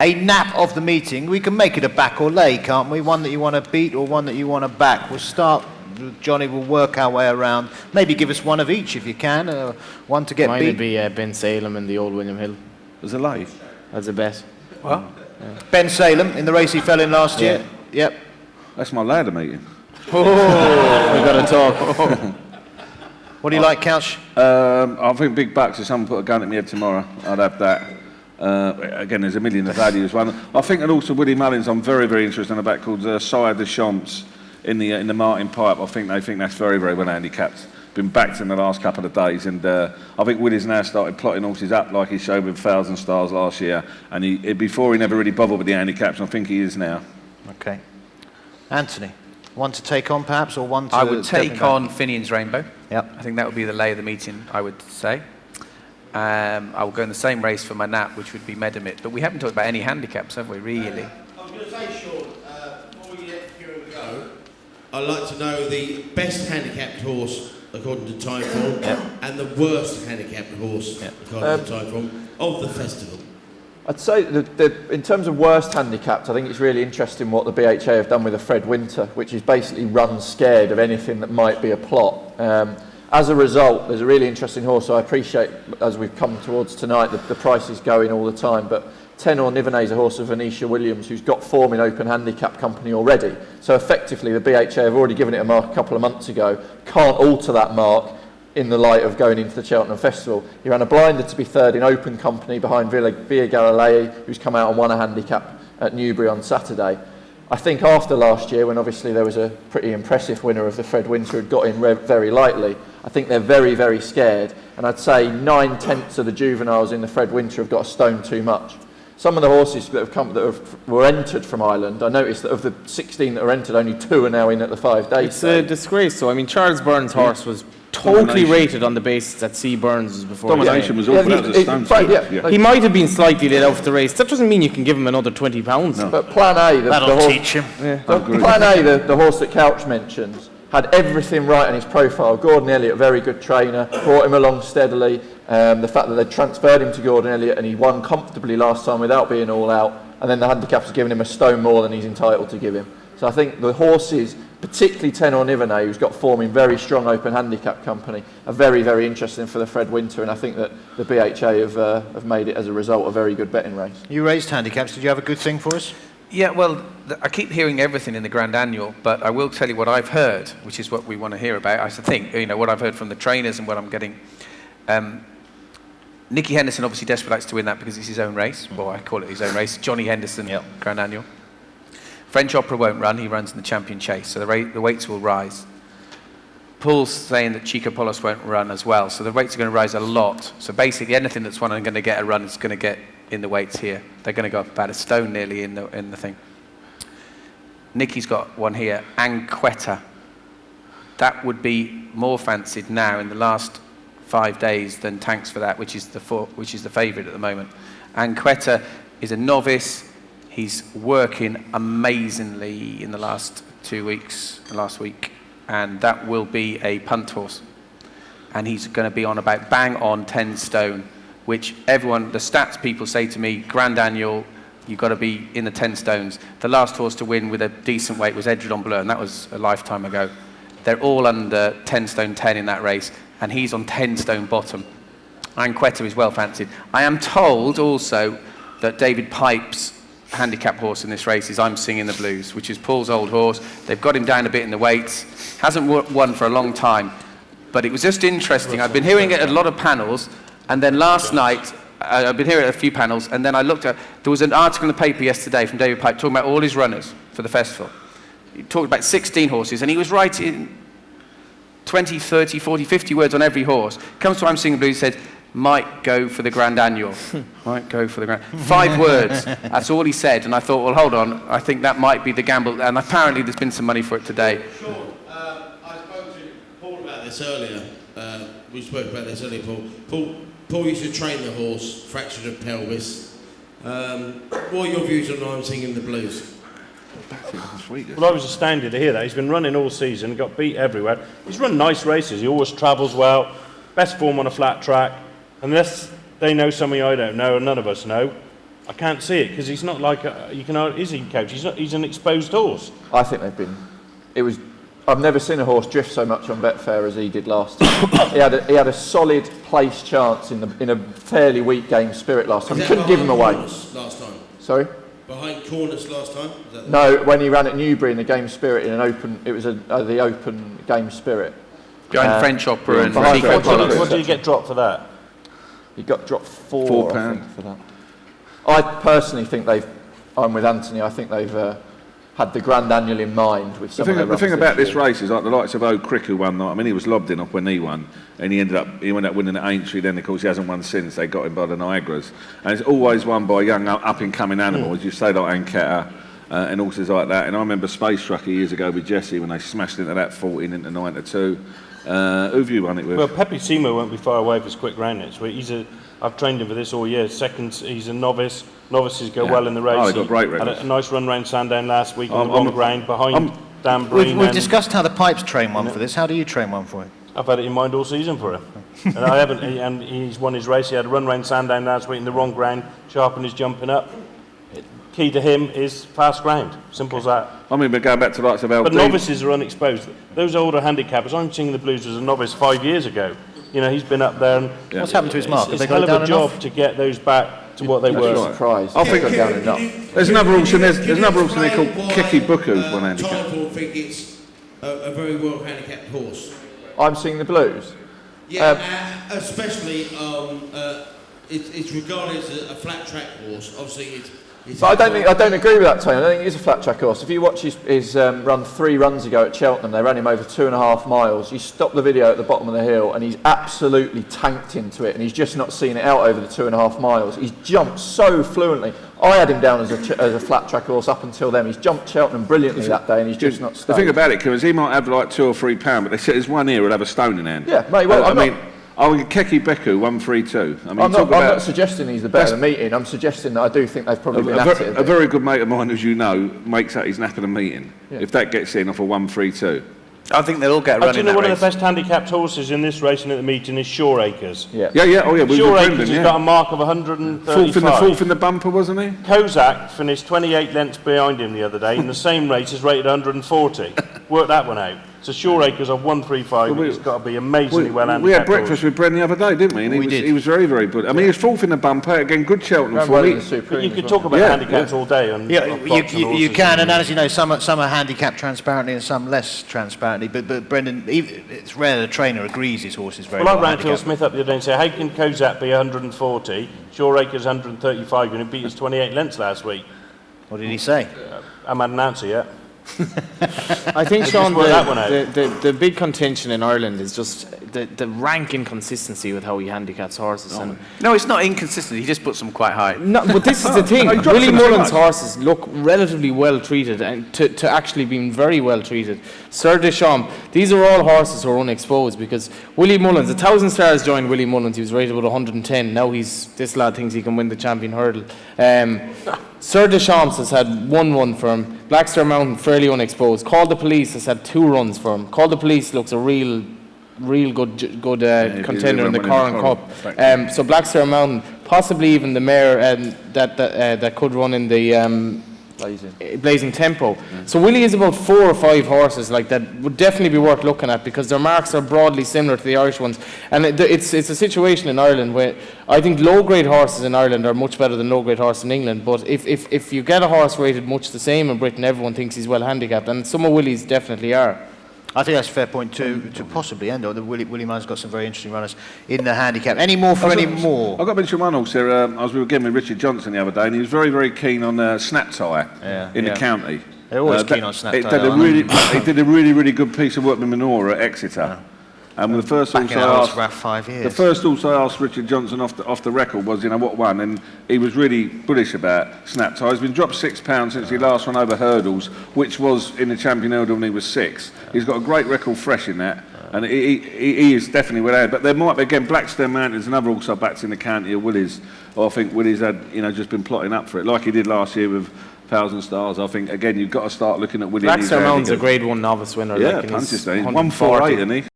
a nap of the meeting. We can make it a back or lay, can't we? One that you want to beat or one that you want to back. We'll start. Johnny will work our way around. Maybe give us one of each if you can. One to get Mine beat. would be Ben Salem and the old William Hill. As a lay? As a bet. What? Yeah. Ben Salem in the race he fell in last year. Yep. That's my ladder meeting. Oh, we've got to talk. What do you like, Couch? I think big bucks. If someone put a gun at me head tomorrow, I'd have that. Again, there's a million of values. One, I think, and also Willie Mullins. I'm very, very interested in a bet called Sire de Champs in the Martin Pipe. I think they think that's very, very well handicapped. Been backed in the last couple of days, and I think Willie's now started plotting horses up like he showed with 1,000 Stars last year. And before he never really bothered with the handicaps, and I think he is now. Okay, Anthony, one to take on perhaps, or one to? I would take on Finian's Rainbow. Yep. I think that would be the lay of the meeting, I would say. I will go in the same race for my nap, which would be Medamit. But we haven't talked about any handicaps, have we, really? I was going to say, Sean, before you let Kieran go, I'd like to know the best handicapped horse, according to Timeform, and the worst handicapped horse, according to Timeform, of the festival. I'd say that in terms of worst handicapped, I think it's really interesting what the BHA have done with the Fred Winter, which is basically run scared of anything that might be a plot. As a result, there's a really interesting horse. So I appreciate, as we've come towards tonight, the price is going all the time. But Tenor Nivernais is a horse of Venetia Williams, who's got form in Open Handicap Company already. So effectively, the BHA have already given it a mark a couple of months ago. Can't alter that mark in the light of going into the Cheltenham Festival. He ran a blinder to be third in Open Company behind Via Galilei, who's come out and won a handicap at Newbury on Saturday. I think after last year, when obviously there was a pretty impressive winner of the Fred Winter who'd got in very lightly, I think they're very, very scared. And I'd say 9/10 of the juveniles in the Fred Winter have got a stone too much. Some of the horses that have come were entered from Ireland, I noticed that of the 16 that are entered, only 2 are now in at the 5 days. It's a disgrace. So I mean, Charles Burns' horse was totally rated on the basis that C. Burns was before. Domination was awful. That was a stone. He might have been slightly let off the race. That doesn't mean you can give him another £20. No. But Plan A, that'll teach him. Plan A, the horse that Couch mentions, had everything right on his profile. Gordon Elliott, very good trainer, brought him along steadily. The fact that they transferred him to Gordon Elliott and he won comfortably last time without being all out, and then the handicaps have given him a stone more than he's entitled to give him. So I think the horses, particularly Tenor Nivernais, who's got form in very strong Open Handicap Company, are very, very interesting for the Fred Winter, and I think that the BHA have made it as a result a very good betting race. You raised handicaps. Did you have a good thing for us? Yeah, well, I keep hearing everything in the Grand Annual, but I will tell you what I've heard, which is what we want to hear about. I think, what I've heard from the trainers and what I'm getting. Nicky Henderson obviously desperate likes to win that because it's his own race. Well, I call it his own race. Johnny Henderson, Grand Annual. French Opera won't run. He runs in the Champion Chase, so the weights will rise. Paul's saying that Chico Polos won't run as well, so the weights are going to rise a lot. So basically, anything that's going to get a run is going to get in the weights here. They're going to go up about a stone nearly in the thing. Nicky's got one here, Anqueta. That would be more fancied now in the last 5 days than Tanks for that, which is the favourite at the moment. Anqueta is a novice. He's working amazingly in the last 2 weeks, last week, and that will be a punt horse. And he's going to be on about bang on 10 stone, which the stats people say to me, Grand Annual, you've got to be in the 10 stones. The last horse to win with a decent weight was Edredon Bleu, and that was a lifetime ago. They're all under 10 stone 10 in that race, and he's on 10 stone bottom. Anqueta is well fancied. I am told also that David Pipe's handicap horse in this race is I'm Singing the Blues, which is Paul's old horse. They've got him down a bit in the weights. Hasn't won for a long time, but it was just interesting. I've been hearing it at a lot of panels, and then last night, I've been hearing it at a few panels, and then I looked at, there was an article in the paper yesterday from David Pipe talking about all his runners for the festival. He talked about 16 horses, and he was writing 20, 30, 40, 50 words on every horse. Comes to I'm Singing the Blues, he said, might go for the Grand Annual. Might go for the Grand... 5 words. That's all he said. And I thought, well, hold on. I think that might be the gamble. And apparently there's been some money for it today. Sean, I spoke to Paul about this earlier. We spoke about this earlier, Paul. Paul used to train the horse, fractured a pelvis. What are your views on I'm Singing the Blues? Well, I was astounded to hear that. He's been running all season, got beat everywhere. He's run nice races. He always travels well. Best form on a flat track. Unless they know something I don't know, and none of us know, I can't see it because he's not like is he, coach? He's an exposed horse. I think they've been. I've never seen a horse drift so much on Betfair as he did last time. he had a solid place chance in a fairly weak game spirit last time. He couldn't give him away. Last time. Sorry. Behind Cornus last time? No, when he ran at Newbury in the game spirit in an open, it was the open game spirit. Behind French Opera and behind French French Opera. What did he get dropped for that? He got dropped £4 I think, for that. I personally think I'm with Anthony. I think they've had the Grand Annual in mind with some of their The thing runs about this year. race is like the likes of O'Crick who won. I mean, he was lobbed in off when he won, and he went up winning at Aintree. Then of course he hasn't won since. They got him by the Niagaras, and it's always won by young up and coming animals. You say like Anketa and horses like that. And I remember Space Trucker years ago with Jesse when they smashed into that 14 into 9 to 2. Who have you won it with? Well, Pepe Simo won't be far away for his quick round next week. I've trained him for this all year. He's a novice. Novices go well in the race. Oh, he got great Had records. a nice run round Sandown last week on the wrong ground behind Dan Breen. We've discussed how the Pipes train one for this. How do you train one for it? I've had it in mind all season for him. And I haven't. And he's won his race. He had a run round Sandown last week in the wrong ground. Sharpen is jumping up. Key to him is fast ground. Simple as that. I mean, we're going back to the likes of LD. But novices are unexposed. Those older handicappers, I'm singing the blues as a novice 5 years ago. You know, he's been up there and What's happened to his mark? Have it's they a got hell it of down a job enough? to get those back to what they were. right. Surprised. I think got down enough. There's another horse in there. There's another horse in there called Kiki Buku's one handicap. Timeform think it's a very well handicapped horse. I'm seeing the blues. Yeah, especially it's regarded as a flat track horse. Obviously, it's But I don't agree with that, Tony. I don't think he's a flat track horse. If you watch his run 3 runs ago at Cheltenham, they ran him over 2.5 miles. You stop the video at the bottom of the hill, and he's absolutely tanked into it, and he's just not seen it out over the 2.5 miles. He's jumped so fluently. I had him down as a flat track horse up until then. He's jumped Cheltenham brilliantly that day, and he's just not The stayed. thing about it, Kieran, is he might have like £2 or £3, but they said his one ear will have a stone in hand. Yeah, mate, well, Keki Beku 132. I mean, I'm not suggesting he's the better meeting. I'm suggesting that I do think they've probably been at it. A very good mate of mine, as you know, makes that his nap of the meeting. Yeah. If that gets in off a 132. I think they'll all get a run Do you in know that one race. of the best handicapped horses in this racing at the meeting is Shore Acres. Yeah. Oh yeah. We were Shore Brendan, Acres yeah. has got a mark of 135. Fourth in the bumper, wasn't he? Kozak finished 28 lengths behind him the other day, and the same race is rated 140. Work that one out. So Shore Acres of 135, Well, it's got to be amazingly well handicapped. We had breakfast with Brendan the other day, didn't we? And We did. He was very, very good. I mean, he was fourth in the bumper. Again, good Cheltenham Ran for well in me. the Supreme But you as could well. talk about Yeah, handicaps all day on Yeah, on blocks and you horses can, and- and as you know, some are handicapped transparently and some less transparently. But Brendan, it's rare that a trainer agrees his horse is very Well, well I ran Phil handicapped. Smith up the other day and say, how can Kozak be 140, Shore Acres 135, and he beat us 28 lengths last week? What did he say? I haven't had an answer yet. I think, Sean, work that one out. the big contention in Ireland is just the rank inconsistency with how he handicaps horses. And No, it's not inconsistent. He just puts them quite high. no, but this is the thing. he drops Willie them so Mullins' much. horses look relatively well treated, and to actually being very well treated. Sir Deschamps, these are all horses who are unexposed because Willie Mullins, 1,000 Stars joined Willie Mullins. He was rated with 110. Now this lad thinks he can win the champion hurdle. Sir Deschamps has had 1 run for him. Blackster Mountain fairly unexposed. Call the Police has had 2 runs for him. Call the Police looks a real good contender in the Corran Cup. So Blackster Mountain, possibly even the mare that could run in the Blazing Tempo. So Willie is about 4 or 5 horses like that would definitely be worth looking at because their marks are broadly similar to the Irish ones, and it's a situation in Ireland where I think low-grade horses in Ireland are much better than low-grade horses in England. But if you get a horse rated much the same in Britain, everyone thinks he's well handicapped, and some of Willie's definitely are. I think that's a fair point to possibly end on. Willie Mullins got some very interesting runners in the handicap. Any more for any more? I've got to mention one horse here. I was again with Richard Johnson the other day, and he was very, very keen on Snap Tie in the county. They're always keen on Snap Tie. He did a really, really good piece of work with Manora at Exeter. And the first horse Back in I the house asked, for about 5 years. the first horse I asked Richard Johnson off the record was, what won, and he was really bullish about Snap Tie. He's been dropped £6 since he last run over hurdles, which was in the champion hurdle when he was 6. He's got a great record fresh in that, and he is definitely well ahead. But there might be again Blackstone Mountains, another horse I backed in the county of Willie's. I think Willie's had just been plotting up for it, like he did last year with 1,000 Stars. I think again you've got to start looking at Willie. Blackster Mountain's a grade 1 novice winner. Yeah, like, and he's Punchester. He's 140. 148, isn't he?